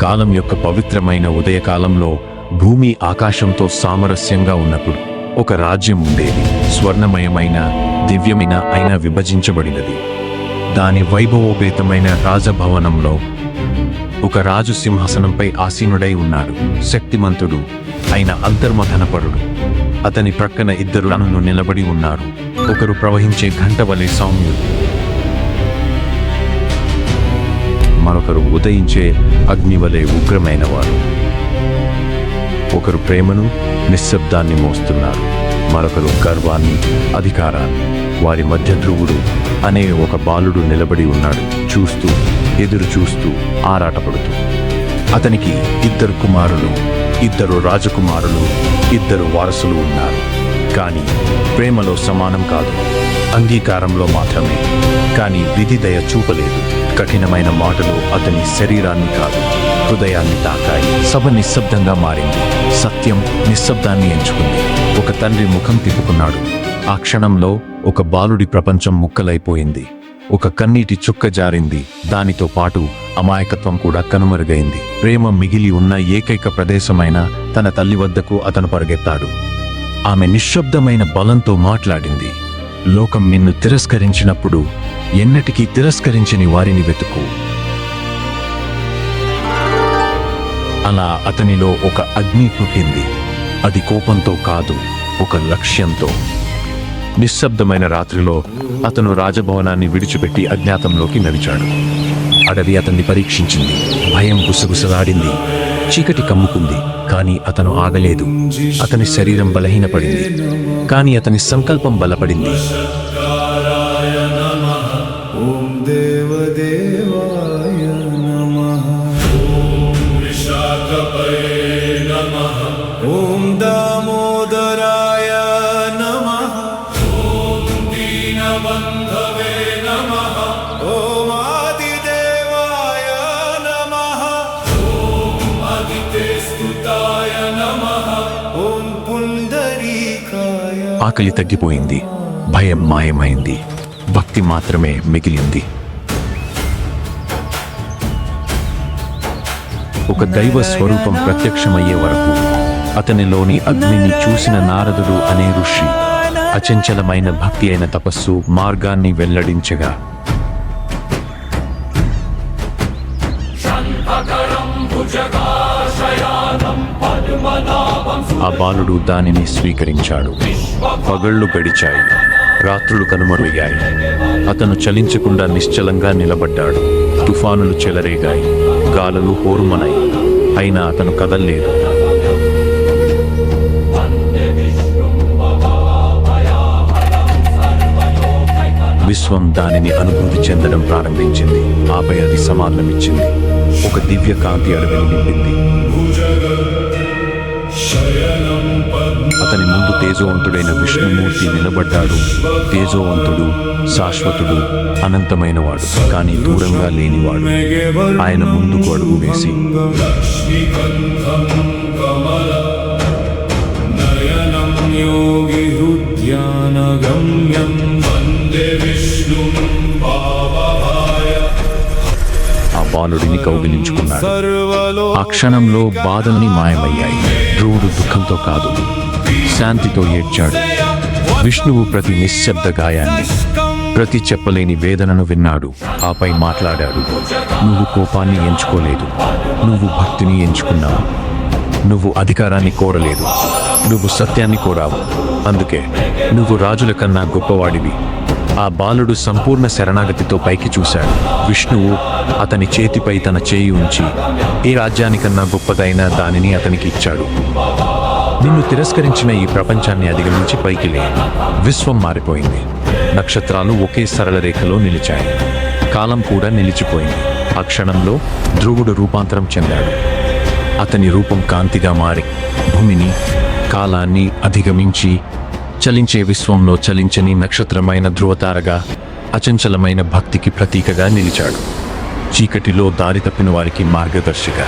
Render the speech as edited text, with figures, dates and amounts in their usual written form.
కాలం యొక్క పవిత్రమైన ఉదయకాలంలో భూమి ఆకాశంతో సామరస్యంగా ఉన్నప్పుడు ఒక రాజ్యం ఉండేది. స్వర్ణమయమైన దివ్యమైన అయినా విభజించబడినది. దాని వైభవోపేతమైన రాజభవనంలో ఒక రాజు సింహాసనంపై ఆసీనుడై ఉన్నాడు. శక్తిమంతుడు అయిన అంతర్మథనపరుడు. అతని ప్రక్కన ఇద్దరు రాణులు నిలబడి ఉన్నారు. ఒకరు ప్రవహించే ఘంట వలె సౌమ్యుడు, మరొకరు ఉదయించే అగ్ని వలె ఉగ్రమైన వారు. ఒకరు ప్రేమను నిశ్శబ్దాన్ని మోస్తున్నారు, మరొకరు గర్వాన్ని అధికారాన్ని. వారి మధ్య ధ్రువుడు అనే ఒక బాలుడు నిలబడి ఉన్నాడు, చూస్తూ ఎదురు చూస్తూ ఆరాటపడుతూ. అతనికి ఇద్దరు కుమారులు, ఇద్దరు రాజకుమారులు, ఇద్దరు వారసులు ఉన్నారు. కానీ ప్రేమలో సమానం కాదు, అంగీకారంలో మాత్రమే. కానీ విధి దయ చూపలేదు. కఠినమైన మాటలు అతని శరీరాన్ని కాదు, హృదయాన్ని తాకాయి. సభ నిశ్శబ్దంగా మారింది. సత్యం నిశ్శబ్దాన్ని ఎంచుకుంది. ఒక తండ్రి ముఖం తిప్పుకున్నాడు. ఆ క్షణంలో ఒక బాలుడి ప్రపంచం ముక్కలైపోయింది. ఒక కన్నీటి చుక్క జారింది. దానితో పాటు అమాయకత్వం కూడా కనుమరుగైంది. ప్రేమ మిగిలి ఉన్న ఏకైక ప్రదేశమైన తన తల్లి వద్దకు అతను పరిగెత్తాడు. ఆమె నిశ్శబ్దమైన బలంతో మాట్లాడింది. లోకం నిన్ను తిరస్కరించినప్పుడు ఎన్నటికీ తిరస్కరించని వారిని వెతుకు. అలా అతనిలో ఒక అగ్ని పుట్టింది. అది కోపంతో కాదు, ఒక లక్ష్యంతో. నిశ్శబ్దమైన రాత్రిలో అతను రాజభవనాన్ని విడిచిపెట్టి అజ్ఞాతంలోకి నడిచాడు. అడవి అతన్ని పరీక్షించింది. భయం గుసగుసలాడింది. చీకటి కమ్ముకుంది. కానీ అతను ఆగలేదు. అతని శరీరం బలహీనపడింది, కానీ అతని సంకల్పం బలపడింది. ఆకలి తగ్గిపోయింది. భయం మాయమైంది. భక్తి మాత్రమే మిగిలింది. ఒక దైవ స్వరూపం ప్రత్యక్షమయ్యే వరకు అతనిలోని అగ్నిని చూసిన నారదుడు అనే ఋషి అచంచలమైన భక్తి అయిన తపస్సు మార్గాన్ని వెల్లడించగా ఆ బాలుడు దానిని స్వీకరించాడు. పగళ్ళు గడిచాయి, రాత్రులు కనుమరుగయ్యాయి. అతను చలించకుండా నిశ్చలంగా నిలబడ్డాడు. తుఫానులు చెలరేగాయి, గాలులు హోరుమనాయి. అయినా అతను కదల్లేదు. విశ్వం దానిని అనుభూతి చెందడం ప్రారంభించింది. ఆపై అది సమాధానమిచ్చింది. ఒక దివ్య కాంతి అడవిని నింపింది. అతని ముందు తేజోవంతుడైన విష్ణుమూర్తి నిలబడ్డాడు. తేజోవంతుడు, శాశ్వతుడు, అనంతమైనవాడు, కానీ దూరంగా లేనివాడు. ఆయన ముందుకు అడుగు వేసి ఆ బాలుడిని కౌగిలించుకున్నాడు. ఆ క్షణంలో బాధల్ని మాయమయ్యాయి. ధ్రువుడు దుఃఖంతో కాదు, శాంతితో ఏడ్చాడు. విష్ణువు ప్రతి నిశ్శబ్ద గాయాన్ని, ప్రతి చెప్పలేని వేదనను విన్నాడు. ఆపై మాట్లాడాడు. నువ్వు కోపాన్ని ఎంచుకోలేదు, నువ్వు భక్తిని ఎంచుకున్నావు. నువ్వు అధికారాన్ని కోరలేదు, నువ్వు సత్యాన్ని కోరావు. అందుకే నువ్వు రాజుల కన్నా గొప్పవాడివి. ఆ బాలుడు సంపూర్ణ శరణాగతితో పైకి చూశాడు. విష్ణువు అతని చేతిపై తన చేయి ఉంచి ఏ రాజ్యానికన్నా గొప్పదైన దానిని అతనికి ఇచ్చాడు. నిన్ను తిరస్కరించిన ఈ ప్రపంచాన్ని అధిగమించి పైకి లే. విశ్వం మారిపోయింది. నక్షత్రాలు ఒకే సరళ రేఖలో నిలిచాయి. కాలం కూడా నిలిచిపోయింది. ఆ క్షణంలో ధ్రువుడు రూపాంతరం చెందాడు. అతని రూపం కాంతిగా మారి భూమిని, కాలాన్ని అధిగమించి చలించే విశ్వంలో చలించని నక్షత్రమైన ధ్రువతారగా, అచంచలమైన భక్తికి ప్రతీకగా నిలిచాడు. చీకటిలో దారి తప్పిన వారికి మార్గదర్శిగా.